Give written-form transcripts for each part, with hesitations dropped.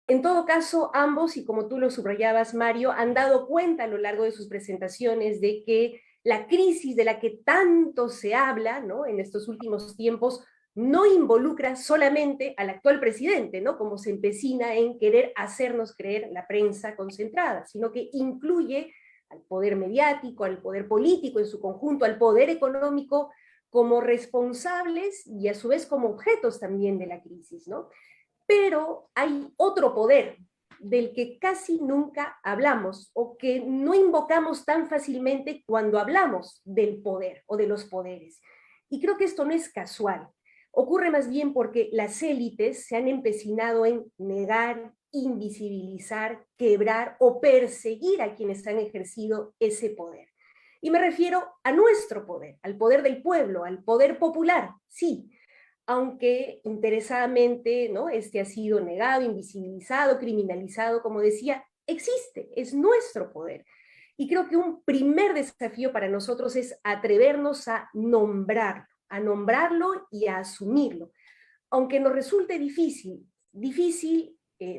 En todo caso, ambos, y como tú lo subrayabas, Mario, han dado cuenta a lo largo de sus presentaciones de que la crisis de la que tanto se habla, ¿no?, en estos últimos tiempos, no involucra solamente al actual presidente, ¿no?, como se empecina en querer hacernos creer la prensa concentrada, sino que incluye al poder mediático, al poder político en su conjunto, al poder económico, como responsables y a su vez como objetos también de la crisis, ¿no? Pero hay otro poder del que casi nunca hablamos o que no invocamos tan fácilmente cuando hablamos del poder o de los poderes. Y creo que esto no es casual. Ocurre más bien porque las élites se han empecinado en negar, invisibilizar, quebrar o perseguir a quienes han ejercido ese poder. Y me refiero a nuestro poder, al poder del pueblo, al poder popular, sí, aunque interesadamente, ¿no?, este ha sido negado, invisibilizado, criminalizado, como decía, existe, es nuestro poder. Y creo que un primer desafío para nosotros es atrevernos a nombrarlo y a asumirlo, aunque nos resulte difícil,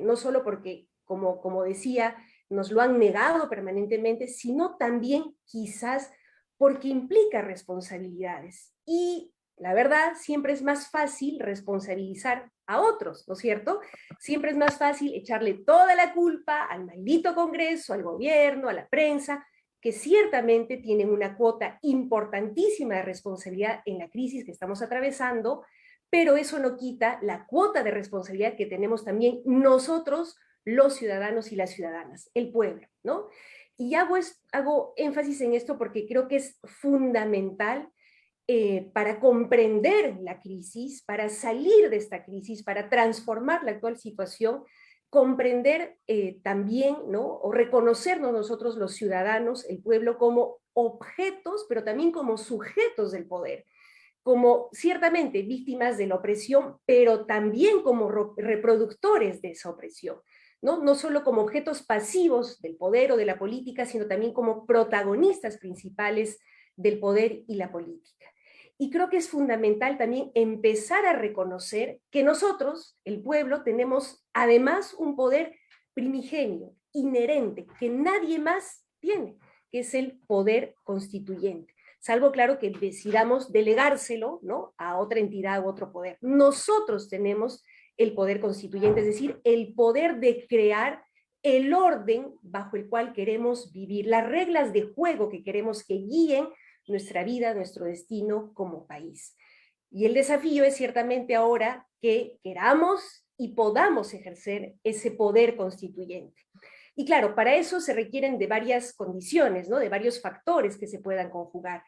no solo porque, como decía, nos lo han negado permanentemente, sino también quizás porque implica responsabilidades. Y la verdad, siempre es más fácil responsabilizar a otros, ¿no es cierto? Siempre es más fácil echarle toda la culpa al maldito Congreso, al gobierno, a la prensa, que ciertamente tienen una cuota importantísima de responsabilidad en la crisis que estamos atravesando, pero eso no quita la cuota de responsabilidad que tenemos también nosotros, los ciudadanos y las ciudadanas, el pueblo, ¿no? Y hago énfasis en esto porque creo que es fundamental para comprender la crisis, para salir de esta crisis, para transformar la actual situación, comprender también, ¿no?, o reconocernos nosotros los ciudadanos, el pueblo, como objetos, pero también como sujetos del poder, como ciertamente víctimas de la opresión, pero también como reproductores de esa opresión, ¿no? No solo como objetos pasivos del poder o de la política, sino también como protagonistas principales del poder y la política. Y creo que es fundamental también empezar a reconocer que nosotros, el pueblo, tenemos además un poder primigenio, inherente, que nadie más tiene, que es el poder constituyente, salvo, claro, que decidamos delegárselo, ¿no?, a otra entidad u otro poder. Nosotros tenemos el poder constituyente, es decir, el poder de crear el orden bajo el cual queremos vivir, las reglas de juego que queremos que guíen nuestra vida, nuestro destino como país. Y el desafío es ciertamente ahora que queramos y podamos ejercer ese poder constituyente. Y claro, para eso se requieren de varias condiciones, ¿no?, de varios factores que se puedan conjugar.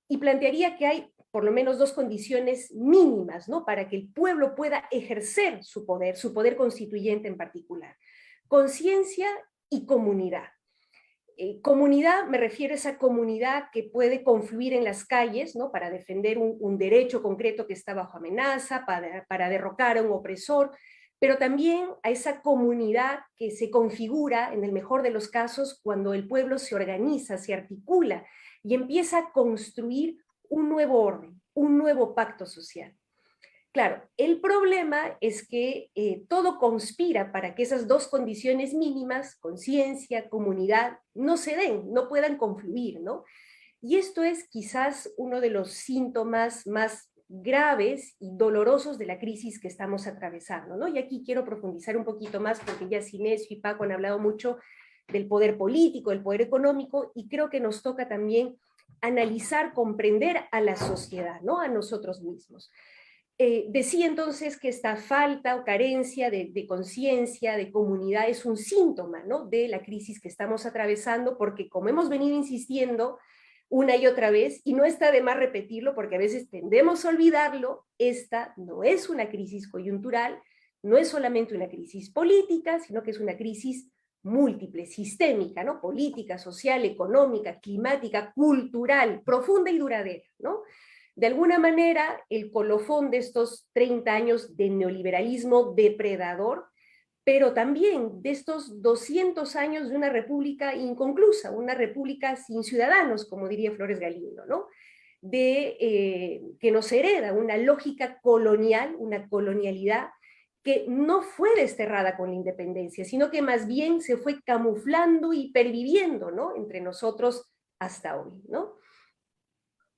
Y plantearía que hay por lo menos dos condiciones mínimas, ¿no?, para que el pueblo pueda ejercer su poder constituyente en particular. Conciencia y comunidad. Comunidad, me refiero a esa comunidad que puede confluir en las calles, ¿no?, para defender un derecho concreto que está bajo amenaza, para derrocar a un opresor, pero también a esa comunidad que se configura, en el mejor de los casos, cuando el pueblo se organiza, se articula y empieza a construir un nuevo orden, un nuevo pacto social. Claro, el problema es que todo conspira para que esas dos condiciones mínimas, conciencia, comunidad, no se den, no puedan confluir, ¿no? Y esto es quizás uno de los síntomas más graves y dolorosos de la crisis que estamos atravesando, ¿no? Y aquí quiero profundizar un poquito más porque ya Sinesio y Paco han hablado mucho del poder político, del poder económico, y creo que nos toca también analizar, comprender a la sociedad, ¿no?, a nosotros mismos. Decía entonces que esta falta o carencia de conciencia, de comunidad, es un síntoma, ¿no?, de la crisis que estamos atravesando, porque como hemos venido insistiendo una y otra vez, y no está de más repetirlo porque a veces tendemos a olvidarlo, esta no es una crisis coyuntural, no es solamente una crisis política, sino que es una crisis múltiple, sistémica, ¿no?, política, social, económica, climática, cultural, profunda y duradera, ¿no? De alguna manera, el colofón de estos 30 años de neoliberalismo depredador, pero también de estos 200 años de una república inconclusa, una república sin ciudadanos, como diría Flores Galindo, ¿no?, que nos hereda una lógica colonial, una colonialidad que no fue desterrada con la independencia, sino que más bien se fue camuflando y perviviendo, ¿no?, entre nosotros hasta hoy, ¿no?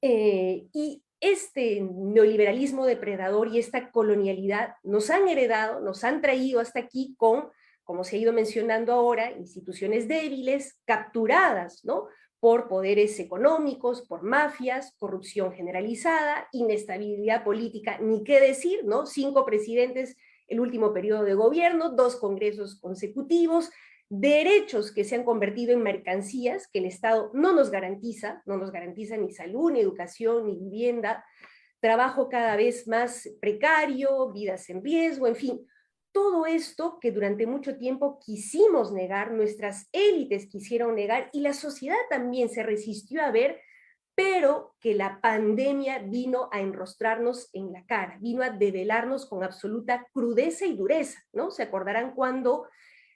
Y este neoliberalismo depredador y esta colonialidad nos han heredado, nos han traído hasta aquí con, como se ha ido mencionando ahora, instituciones débiles, capturadas, ¿no?, por poderes económicos, por mafias, corrupción generalizada, inestabilidad política, ni qué decir, ¿no? 5 presidentes el último periodo de gobierno, 2 congresos consecutivos, derechos que se han convertido en mercancías que el Estado no nos garantiza, no nos garantiza ni salud, ni educación, ni vivienda, trabajo cada vez más precario, vidas en riesgo, en fin, todo esto que durante mucho tiempo quisimos negar, nuestras élites quisieron negar y la sociedad también se resistió a ver, pero que la pandemia vino a enrostrarnos en la cara, vino a develarnos con absoluta crudeza y dureza, ¿no? Se acordarán cuando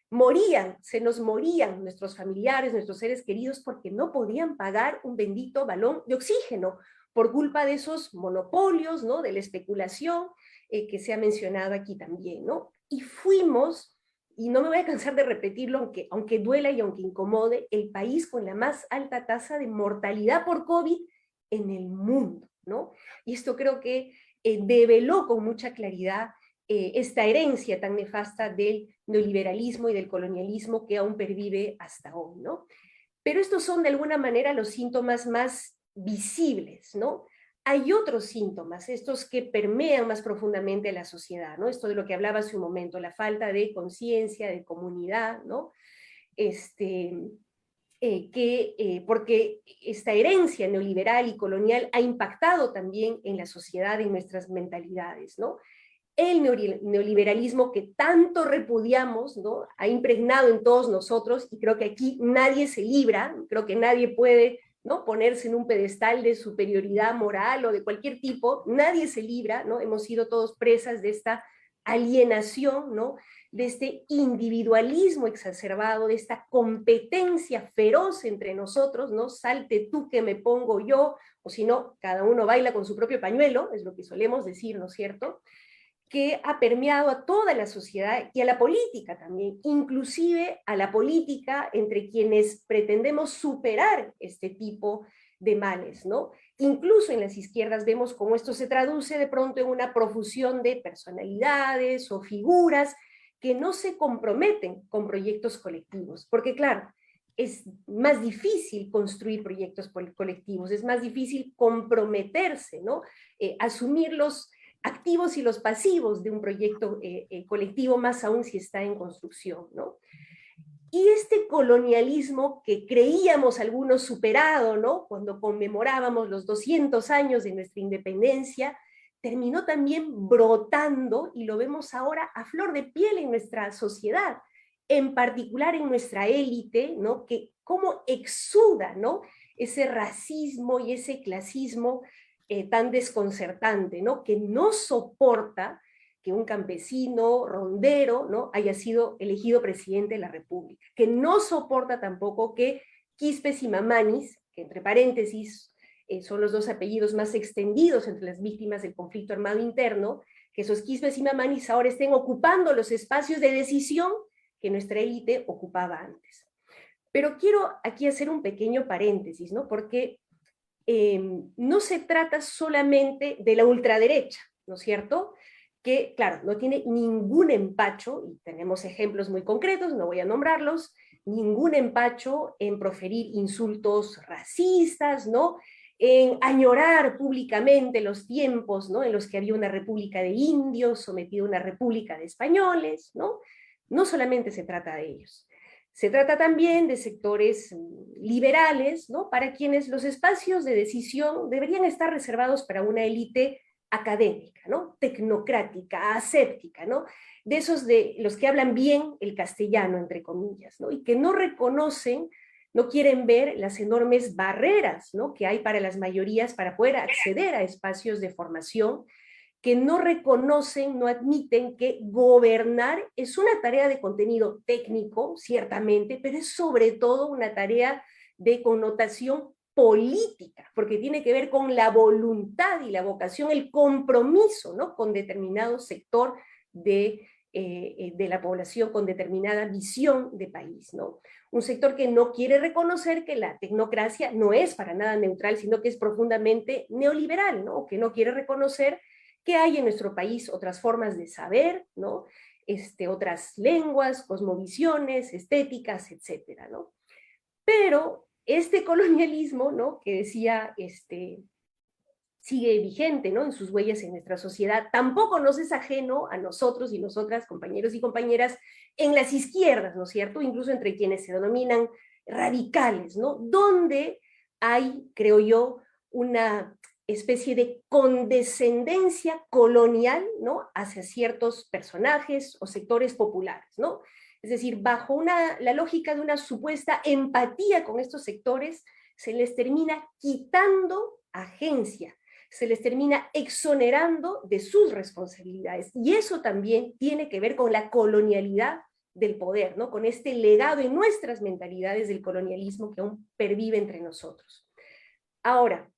morían, se nos morían nuestros familiares, nuestros seres queridos, porque no podían pagar un bendito balón de oxígeno, por culpa de esos monopolios, ¿no?, de la especulación que se ha mencionado aquí también, ¿no? Y fuimos, y no me voy a cansar de repetirlo, aunque duela y aunque incomode, el país con la más alta tasa de mortalidad por COVID en el mundo, ¿no? Y esto creo que develó con mucha claridad esta herencia tan nefasta del neoliberalismo y del colonialismo que aún pervive hasta hoy, ¿no? Pero estos son de alguna manera los síntomas más visibles, ¿no? Hay otros síntomas, estos que permean más profundamente a la sociedad, ¿no? Esto de lo que hablaba hace un momento, la falta de conciencia, de comunidad, ¿no? Porque esta herencia neoliberal y colonial ha impactado también en la sociedad, en nuestras mentalidades, ¿no? El neoliberalismo que tanto repudiamos, ¿no?, ha impregnado en todos nosotros, y creo que aquí nadie se libra, creo que nadie puede, ¿no?, ponerse en un pedestal de superioridad moral o de cualquier tipo, nadie se libra, ¿no? Hemos sido todos presas de esta alienación, ¿no?, de este individualismo exacerbado, de esta competencia feroz entre nosotros, ¿no? Salte tú que me pongo yo, o si no, cada uno baila con su propio pañuelo, es lo que solemos decir, ¿no es cierto?, que ha permeado a toda la sociedad y a la política también, inclusive a la política entre quienes pretendemos superar este tipo de males, ¿no? Incluso en las izquierdas vemos cómo esto se traduce de pronto en una profusión de personalidades o figuras que no se comprometen con proyectos colectivos, porque claro, es más difícil construir proyectos colectivos, es más difícil comprometerse, ¿no? Asumir los activos y los pasivos de un proyecto colectivo, más aún si está en construcción, ¿no? Y este colonialismo que creíamos algunos superado, ¿no?, cuando conmemorábamos los 200 años de nuestra independencia, terminó también brotando, y lo vemos ahora a flor de piel en nuestra sociedad, en particular en nuestra élite, ¿no?, que cómo exuda, ¿no?, ese racismo y ese clasismo tan desconcertante, ¿no?, que no soporta que un campesino rondero, ¿no?, haya sido elegido presidente de la República, que no soporta tampoco que Quispe y Mamanis, que entre paréntesis son los 2 apellidos más extendidos entre las víctimas del conflicto armado interno, que esos Quispe y Mamanis ahora estén ocupando los espacios de decisión que nuestra élite ocupaba antes. Pero quiero aquí hacer un pequeño paréntesis, ¿no?, porque no se trata solamente de la ultraderecha, ¿no es cierto?, que, claro, no tiene ningún empacho, y tenemos ejemplos muy concretos, no voy a nombrarlos, ningún empacho en proferir insultos racistas, ¿no?, en añorar públicamente los tiempos, ¿no?, en los que había una república de indios sometida a una república de españoles, ¿no? No solamente se trata de ellos. Se trata también de sectores liberales, ¿no?, para quienes los espacios de decisión deberían estar reservados para una élite académica, ¿no?, tecnocrática, aséptica, ¿no?, de esos de los que hablan bien el castellano, entre comillas, ¿no?, y que no reconocen, no quieren ver las enormes barreras, ¿no?, que hay para las mayorías para poder acceder a espacios de formación, que no reconocen, no admiten que gobernar es una tarea de contenido técnico, ciertamente, pero es sobre todo una tarea de connotación política, porque tiene que ver con la voluntad y la vocación, el compromiso, ¿no?, con determinado sector de de la población con determinada visión de país, ¿no? Un sector que no quiere reconocer que la tecnocracia no es para nada neutral, sino que es profundamente neoliberal, ¿no? Que no quiere reconocer que hay en nuestro país otras formas de saber, ¿no? Otras lenguas, cosmovisiones, estéticas, etcétera, ¿no? Pero este colonialismo, ¿no? Que decía, sigue vigente, ¿no? En sus huellas en nuestra sociedad, tampoco nos es ajeno a nosotros y nosotras, compañeros y compañeras, en las izquierdas, ¿no es cierto? Incluso entre quienes se denominan radicales, ¿no? Donde hay, creo yo, una especie de condescendencia colonial, ¿no? Hacia ciertos personajes o sectores populares, ¿no? Es decir, bajo la lógica de una supuesta empatía con estos sectores, se les termina quitando agencia, se les termina exonerando de sus responsabilidades. Y eso también tiene que ver con la colonialidad del poder, ¿no? Con este legado en nuestras mentalidades del colonialismo que aún pervive entre nosotros. Ahora,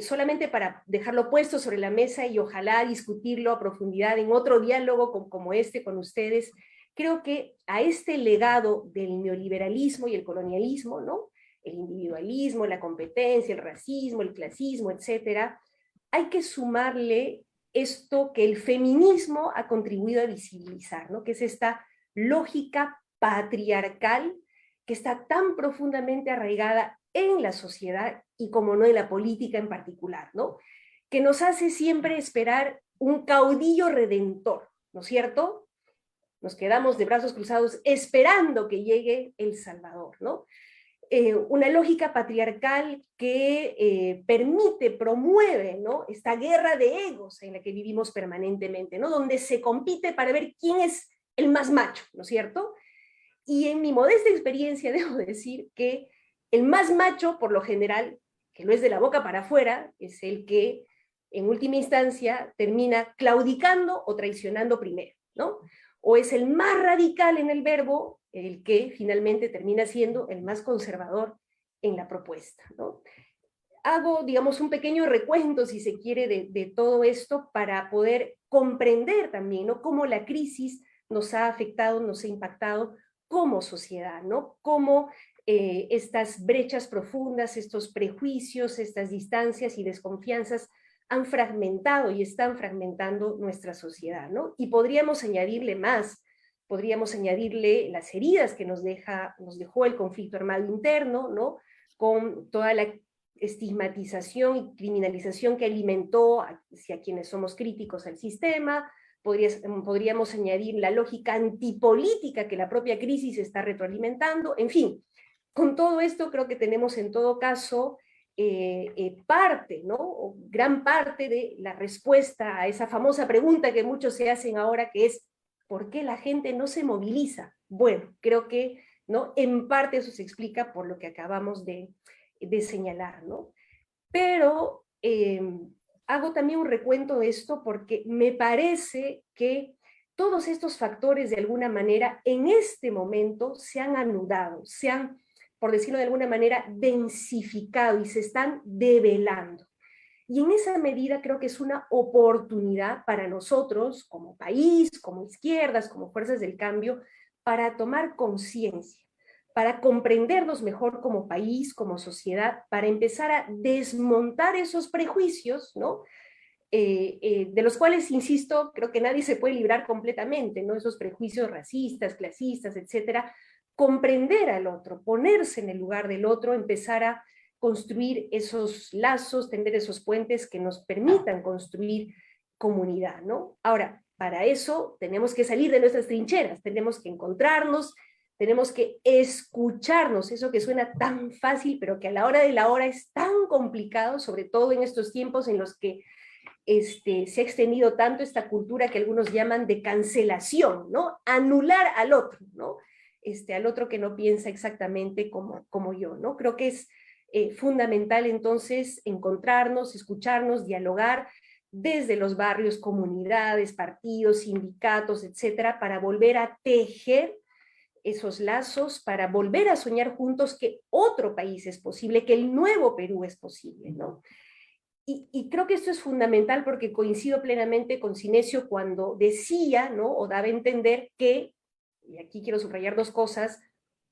solamente para dejarlo puesto sobre la mesa y ojalá discutirlo a profundidad en otro diálogo como este con ustedes, creo que a este legado del neoliberalismo y el colonialismo, ¿no? El individualismo, la competencia, el racismo, el clasismo, etcétera, hay que sumarle esto que el feminismo ha contribuido a visibilizar, ¿no? Que es esta lógica patriarcal que está tan profundamente arraigada en la sociedad y como no en la política en particular, ¿no? Que nos hace siempre esperar un caudillo redentor, ¿no es cierto? Nos quedamos de brazos cruzados esperando que llegue el Salvador, ¿no? Una lógica patriarcal que permite, promueve, ¿no? Esta guerra de egos en la que vivimos permanentemente, ¿no? Donde se compite para ver quién es el más macho, ¿no es cierto? Y en mi modesta experiencia debo decir que el más macho, por lo general, que no es de la boca para afuera, es el que en última instancia termina claudicando o traicionando primero, ¿no? O es el más radical en el verbo, el que finalmente termina siendo el más conservador en la propuesta, ¿no? Hago, digamos, un pequeño recuento, si se quiere, de todo esto para poder comprender también, ¿no? Cómo la crisis nos ha afectado, nos ha impactado como sociedad, ¿no? Cómo estas brechas profundas, estos prejuicios, estas distancias y desconfianzas han fragmentado y están fragmentando nuestra sociedad, ¿no? Y podríamos añadirle más, podríamos añadirle las heridas que nos dejó el conflicto armado interno, ¿no? Con toda la estigmatización y criminalización que alimentó hacia quienes somos críticos al sistema. Podríamos añadir la lógica antipolítica que la propia crisis está retroalimentando. En fin, con todo esto creo que tenemos en todo caso parte, ¿no? O gran parte de la respuesta a esa famosa pregunta que muchos se hacen ahora, que es ¿por qué la gente no se moviliza? Bueno, creo que, ¿no? En parte eso se explica por lo que acabamos de señalar, ¿no? Pero hago también un recuento de esto porque me parece que todos estos factores de alguna manera en este momento se han anudado, se han, por decirlo de alguna manera, densificado y se están develando. Y en esa medida creo que es una oportunidad para nosotros como país, como izquierdas, como fuerzas del cambio, para tomar conciencia, para comprendernos mejor como país, como sociedad, para empezar a desmontar esos prejuicios, ¿no? De los cuales, insisto, creo que nadie se puede librar completamente, ¿no? Esos prejuicios racistas, clasistas, etcétera, comprender al otro, ponerse en el lugar del otro, empezar a construir esos lazos, tender esos puentes que nos permitan construir comunidad, ¿no? Ahora, para eso tenemos que salir de nuestras trincheras, tenemos que encontrarnos, tenemos que escucharnos, eso que suena tan fácil, pero que a la hora de la hora es tan complicado, sobre todo en estos tiempos en los que se ha extendido tanto esta cultura que algunos llaman de cancelación, ¿no? Anular al otro, ¿no? Al otro que no piensa exactamente como yo, ¿no? Creo que es fundamental entonces encontrarnos, escucharnos, dialogar desde los barrios, comunidades, partidos, sindicatos, etcétera, para volver a tejer esos lazos, para volver a soñar juntos que otro país es posible, que el nuevo Perú es posible, ¿no? Y creo que esto es fundamental porque coincido plenamente con Sinesio cuando decía, ¿no? O daba a entender que, y aquí quiero subrayar dos cosas,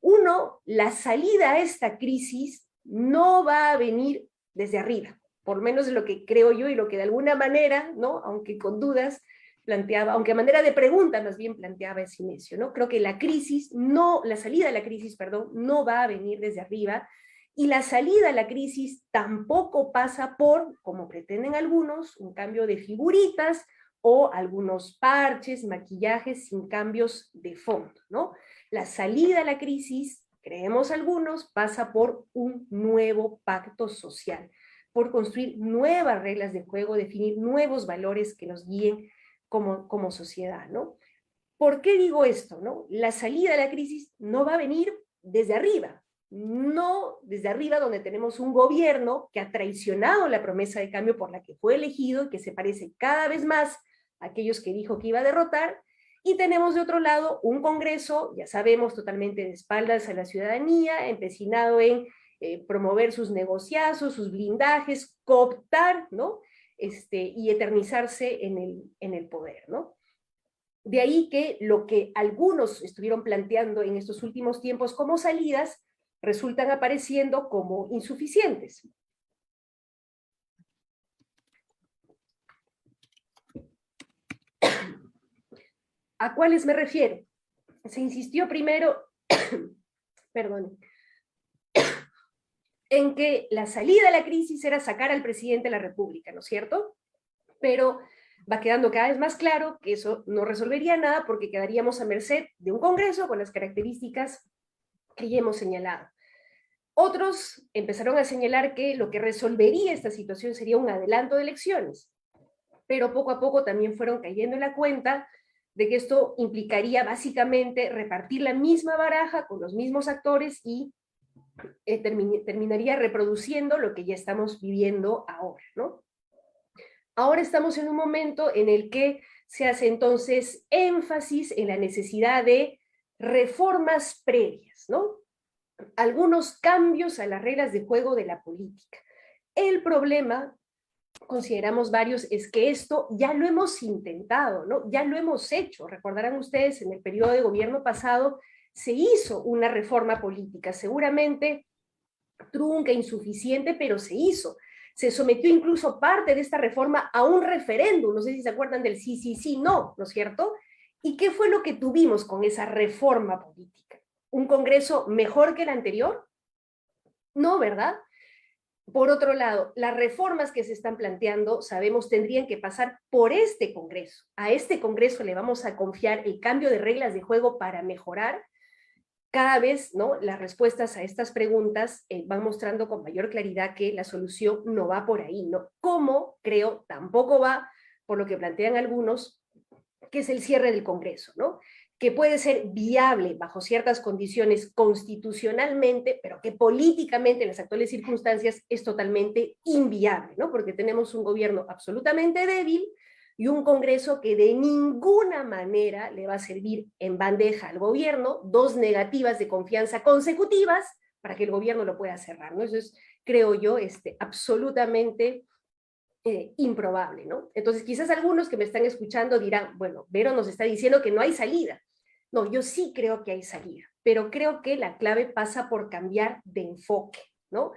uno, la salida a esta crisis no va a venir desde arriba, por lo menos de lo que creo yo y lo que de alguna manera, ¿no? Aunque con dudas, planteaba, aunque a manera de pregunta más bien planteaba Sinesio, ¿no? Creo que la crisis, no, la salida de la crisis, perdón, no va a venir desde arriba, y la salida a la crisis tampoco pasa por, como pretenden algunos, un cambio de figuritas o algunos parches, maquillajes sin cambios de fondo, ¿no? La salida a la crisis, creemos algunos, pasa por un nuevo pacto social, por construir nuevas reglas de juego, definir nuevos valores que nos guíen como sociedad, ¿no? ¿Por qué digo esto, no? La salida de la crisis no va a venir desde arriba, no desde arriba donde tenemos un gobierno que ha traicionado la promesa de cambio por la que fue elegido y que se parece cada vez más a aquellos que dijo que iba a derrotar, y tenemos de otro lado un Congreso, ya sabemos, totalmente de espaldas a la ciudadanía, empecinado en promover sus negociazos, sus blindajes, cooptar, ¿no? Y eternizarse en el poder, ¿no? De ahí que lo que algunos estuvieron planteando en estos últimos tiempos como salidas resultan apareciendo como insuficientes. ¿A cuáles me refiero? Se insistió primero, perdón, en que la salida de la crisis era sacar al presidente de la República, ¿no es cierto? Pero va quedando cada vez más claro que eso no resolvería nada porque quedaríamos a merced de un Congreso con las características que ya hemos señalado. Otros empezaron a señalar que lo que resolvería esta situación sería un adelanto de elecciones, pero poco a poco también fueron cayendo en la cuenta de que esto implicaría básicamente repartir la misma baraja con los mismos actores y terminaría reproduciendo lo que ya estamos viviendo ahora, ¿no? Ahora estamos en un momento en el que se hace entonces énfasis en la necesidad de reformas previas, ¿no? Algunos cambios a las reglas de juego de la política. El problema, consideramos varios, es que esto ya lo hemos intentado, ¿no? Ya lo hemos hecho. Recordarán ustedes, en el periodo de gobierno pasado se hizo una reforma política, seguramente trunca, insuficiente, pero se hizo. Se sometió incluso parte de esta reforma a un referéndum, no sé si se acuerdan del sí, sí, sí, no, ¿no es cierto? ¿Y qué fue lo que tuvimos con esa reforma política? ¿Un Congreso mejor que el anterior? No, ¿verdad? Por otro lado, las reformas que se están planteando, sabemos, tendrían que pasar por este Congreso. A este Congreso le vamos a confiar el cambio de reglas de juego para mejorar. Cada vez, ¿no?, las respuestas a estas preguntas van mostrando con mayor claridad que la solución no va por ahí, ¿no? ¿Cómo? Creo, tampoco va por lo que plantean algunos, que es el cierre del Congreso, ¿no? Que puede ser viable bajo ciertas condiciones constitucionalmente, pero que políticamente en las actuales circunstancias es totalmente inviable, ¿no? Porque tenemos un gobierno absolutamente débil y un Congreso que de ninguna manera le va a servir en bandeja al gobierno, dos negativas de confianza consecutivas para que el gobierno lo pueda cerrar, ¿no? Eso es, creo yo, absolutamente improbable, ¿no? Entonces, quizás algunos que me están escuchando dirán, bueno, Vero nos está diciendo que no hay salida. No, yo sí creo que hay salida, pero creo que la clave pasa por cambiar de enfoque, ¿no?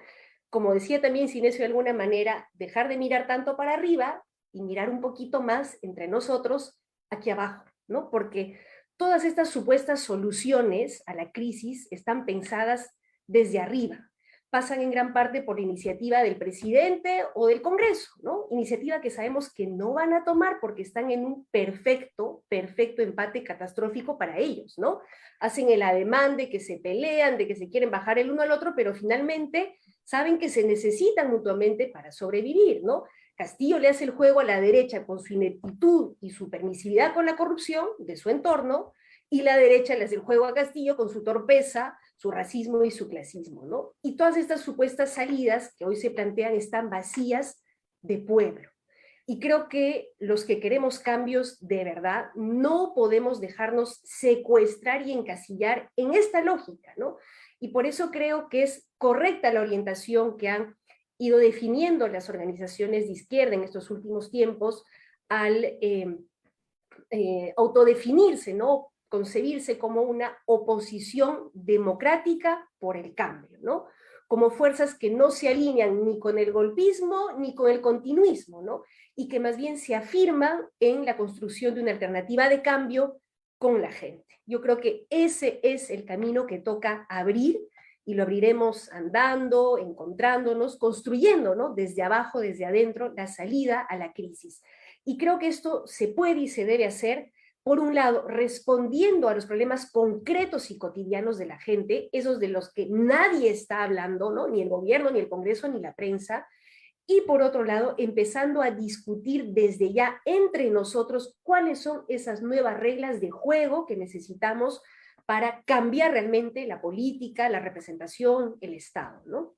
Como decía también Sinesio de alguna manera, dejar de mirar tanto para arriba y mirar un poquito más entre nosotros aquí abajo, ¿no? Porque todas estas supuestas soluciones a la crisis están pensadas desde arriba, pasan en gran parte por iniciativa del presidente o del Congreso, ¿no? Iniciativa que sabemos que no van a tomar porque están en un perfecto empate catastrófico para ellos, ¿no? Hacen el ademán de que se pelean, de que se quieren bajar el uno al otro, pero finalmente saben que se necesitan mutuamente para sobrevivir, ¿no? Castillo le hace el juego a la derecha con su ineptitud y su permisividad con la corrupción de su entorno, y la derecha le hace el juego a Castillo con su torpeza, su racismo y su clasismo, ¿no? Y todas estas supuestas salidas que hoy se plantean están vacías de pueblo. Y creo que los que queremos cambios de verdad no podemos dejarnos secuestrar y encasillar en esta lógica, ¿no? Y por eso creo que es correcta la orientación que han ido definiendo las organizaciones de izquierda en estos últimos tiempos al autodefinirse, ¿no? Concebirse como una oposición democrática por el cambio, ¿no? Como fuerzas que no se alinean ni con el golpismo ni con el continuismo, ¿no? Y que más bien se afirman en la construcción de una alternativa de cambio con la gente. Yo creo que ese es el camino que toca abrir, y lo abriremos andando, encontrándonos, construyendo, ¿no? Desde abajo, desde adentro, la salida a la crisis. Y creo que esto se puede y se debe hacer, por un lado, respondiendo a los problemas concretos y cotidianos de la gente, esos de los que nadie está hablando, ¿no? Ni el gobierno, ni el Congreso, ni la prensa, y por otro lado, empezando a discutir desde ya entre nosotros cuáles son esas nuevas reglas de juego que necesitamos para cambiar realmente la política, la representación, el Estado, ¿no?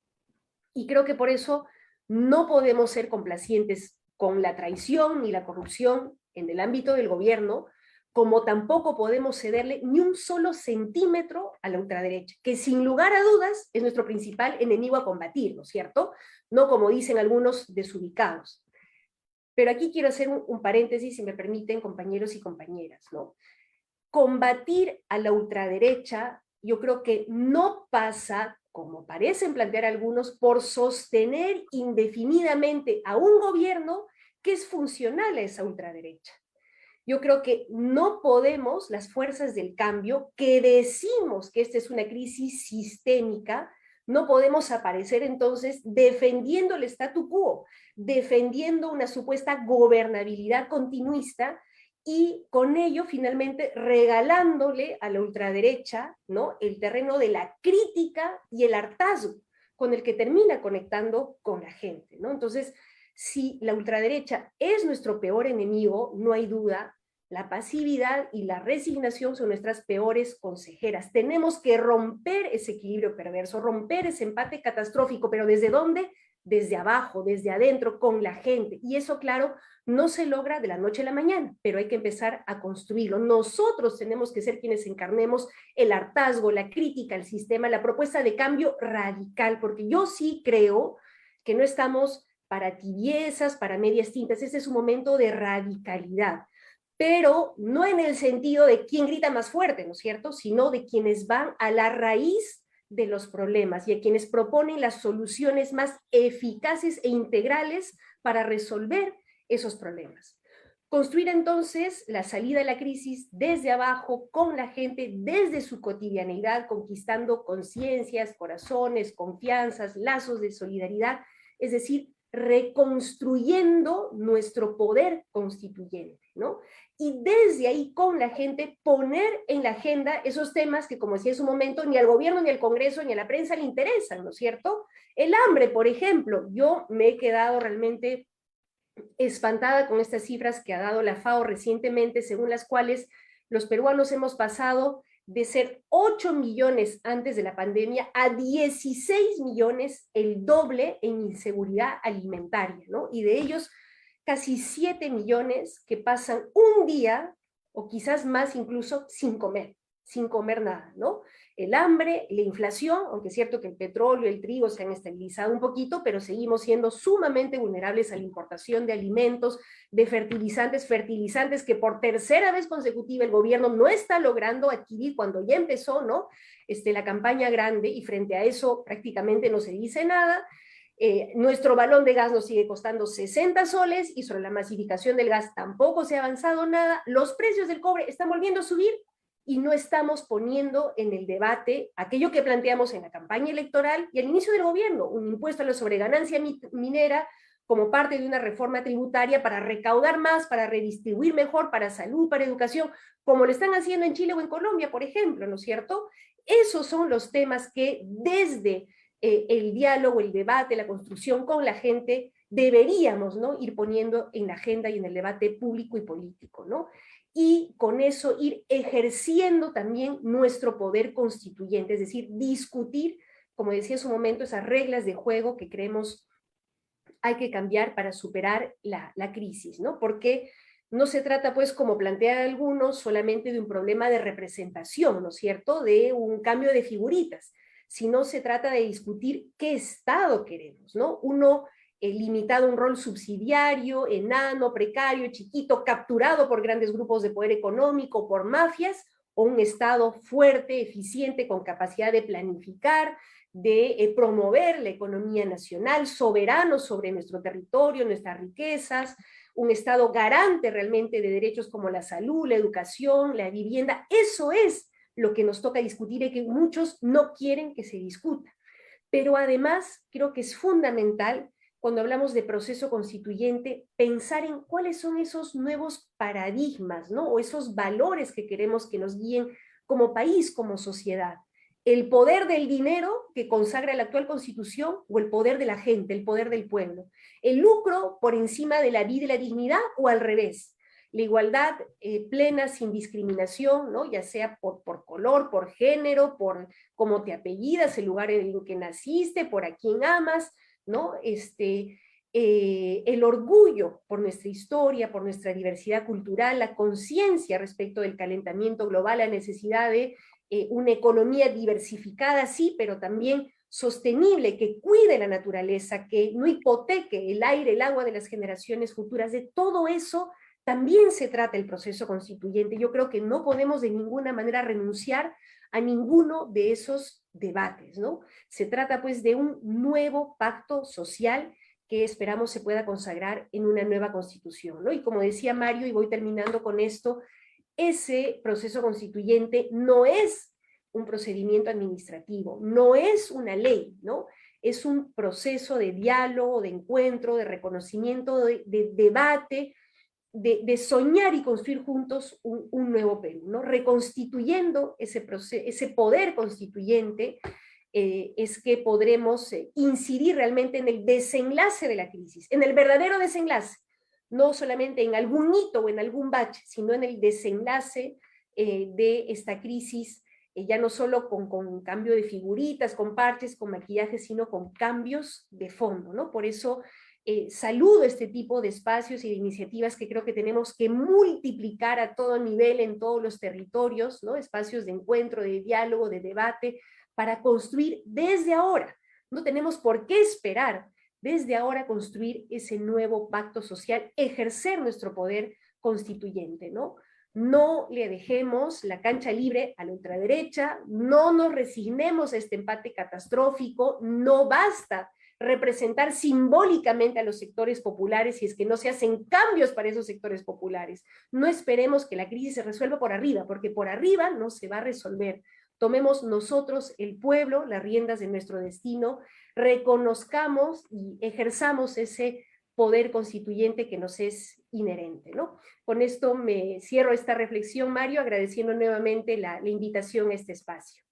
Y creo que por eso no podemos ser complacientes con la traición ni la corrupción en el ámbito del gobierno, como tampoco podemos cederle ni un solo centímetro a la ultraderecha, que sin lugar a dudas es nuestro principal enemigo a combatir, ¿no es cierto? No como dicen algunos desubicados. Pero aquí quiero hacer un paréntesis, si me permiten, compañeros y compañeras, ¿no? Combatir a la ultraderecha, yo creo que no pasa, como parecen plantear algunos, por sostener indefinidamente a un gobierno que es funcional a esa ultraderecha. Yo creo que no podemos, las fuerzas del cambio, que decimos que esta es una crisis sistémica, no podemos aparecer entonces defendiendo el statu quo, defendiendo una supuesta gobernabilidad continuista, y con ello finalmente regalándole a la ultraderecha, ¿no?, el terreno de la crítica y el hartazgo, con el que termina conectando con la gente, ¿no? Entonces, si la ultraderecha es nuestro peor enemigo, no hay duda, la pasividad y la resignación son nuestras peores consejeras. Tenemos que romper ese equilibrio perverso, romper ese empate catastrófico, pero ¿desde dónde? Desde abajo, desde adentro, con la gente. Y eso, claro, no se logra de la noche a la mañana, pero hay que empezar a construirlo. Nosotros tenemos que ser quienes encarnemos el hartazgo, la crítica al sistema, la propuesta de cambio radical, porque yo sí creo que no estamos para tibiezas, para medias tintas. Este es un momento de radicalidad, pero no en el sentido de quién grita más fuerte, ¿no es cierto?, sino de quienes van a la raíz de los problemas y a quienes proponen las soluciones más eficaces e integrales para resolver esos problemas. Construir entonces la salida de la crisis desde abajo, con la gente, desde su cotidianeidad, conquistando conciencias, corazones, confianzas, lazos de solidaridad, es decir, reconstruyendo nuestro poder constituyente, ¿no? Y desde ahí con la gente poner en la agenda esos temas que, como decía en su momento, ni al gobierno, ni al Congreso, ni a la prensa le interesan, ¿no es cierto? El hambre, por ejemplo. Yo me he quedado realmente espantada con estas cifras que ha dado la FAO recientemente, según las cuales los peruanos hemos pasado de ser 8 millones antes de la pandemia a 16 millones, el doble en inseguridad alimentaria, ¿no? Y de ellos, casi 7 millones que pasan un día, o quizás más incluso, sin comer nada, ¿no? El hambre, la inflación, aunque es cierto que el petróleo, el trigo se han estabilizado un poquito, pero seguimos siendo sumamente vulnerables a la importación de alimentos, de fertilizantes que por tercera vez consecutiva el gobierno no está logrando adquirir cuando ya empezó, ¿no?, la campaña grande, y frente a eso prácticamente no se dice nada. Nuestro balón de gas nos sigue costando 60 soles y sobre la masificación del gas tampoco se ha avanzado nada. Los precios del cobre están volviendo a subir y no estamos poniendo en el debate aquello que planteamos en la campaña electoral y al inicio del gobierno, un impuesto a la sobreganancia minera como parte de una reforma tributaria para recaudar más, para redistribuir mejor, para salud, para educación, como lo están haciendo en Chile o en Colombia, por ejemplo, ¿no es cierto? Esos son los temas que desde el diálogo, el debate, la construcción con la gente deberíamos, ¿no?, ir poniendo en la agenda y en el debate público y político, ¿no? Y con eso ir ejerciendo también nuestro poder constituyente, es decir, discutir, como decía en su momento, esas reglas de juego que creemos hay que cambiar para superar la crisis, ¿no? Porque no se trata, pues, como plantean algunos, solamente de un problema de representación, ¿no es cierto?, de un cambio de figuritas, sino se trata de discutir qué Estado queremos, ¿no? Uno limitado a un rol subsidiario, enano, precario, chiquito, capturado por grandes grupos de poder económico, por mafias, o un Estado fuerte, eficiente, con capacidad de planificar, de promover la economía nacional, soberano sobre nuestro territorio, nuestras riquezas, un Estado garante realmente de derechos como la salud, la educación, la vivienda. Eso es lo que nos toca discutir y que muchos no quieren que se discuta. Pero además creo que es fundamental, cuando hablamos de proceso constituyente, pensar en cuáles son esos nuevos paradigmas, ¿no? O esos valores que queremos que nos guíen como país, como sociedad. El poder del dinero que consagra la actual constitución o el poder de la gente, el poder del pueblo. El lucro por encima de la vida y la dignidad o al revés. La igualdad plena, sin discriminación, ¿no? Ya sea por color, por género, por cómo te apellidas, el lugar en el que naciste, por a quién amas, ¿no? El orgullo por nuestra historia, por nuestra diversidad cultural, la conciencia respecto del calentamiento global, la necesidad de una economía diversificada, sí, pero también sostenible, que cuide la naturaleza, que no hipoteque el aire, el agua de las generaciones futuras. De todo eso también se trata el proceso constituyente. Yo creo que no podemos de ninguna manera renunciar a ninguno de esos debates, ¿no? Se trata pues de un nuevo pacto social que esperamos se pueda consagrar en una nueva constitución, ¿no? Y como decía Mario, y voy terminando con esto, ese proceso constituyente no es un procedimiento administrativo, no es una ley, ¿no? Es un proceso de diálogo, de encuentro, de reconocimiento, de debate, de soñar y construir juntos un nuevo Perú, ¿no? Reconstituyendo ese poder constituyente, es que podremos incidir realmente en el desenlace de la crisis, en el verdadero desenlace, no solamente en algún hito o en algún bache, sino en el desenlace de esta crisis, ya no solo con cambio de figuritas, con parches, con maquillaje, sino con cambios de fondo, ¿no? Por eso saludo este tipo de espacios y de iniciativas que creo que tenemos que multiplicar a todo nivel en todos los territorios, ¿no? Espacios de encuentro, de diálogo, de debate, para construir desde ahora. No tenemos por qué esperar desde ahora construir ese nuevo pacto social, ejercer nuestro poder constituyente, ¿no? No le dejemos la cancha libre a la ultraderecha, no nos resignemos a este empate catastrófico, no basta representar simbólicamente a los sectores populares si es que no se hacen cambios para esos sectores populares. No esperemos que la crisis se resuelva por arriba, porque por arriba no se va a resolver. Tomemos nosotros, el pueblo, las riendas de nuestro destino, reconozcamos y ejerzamos ese poder constituyente que nos es inherente, ¿no? Con esto me cierro esta reflexión, Mario, agradeciendo nuevamente la invitación a este espacio.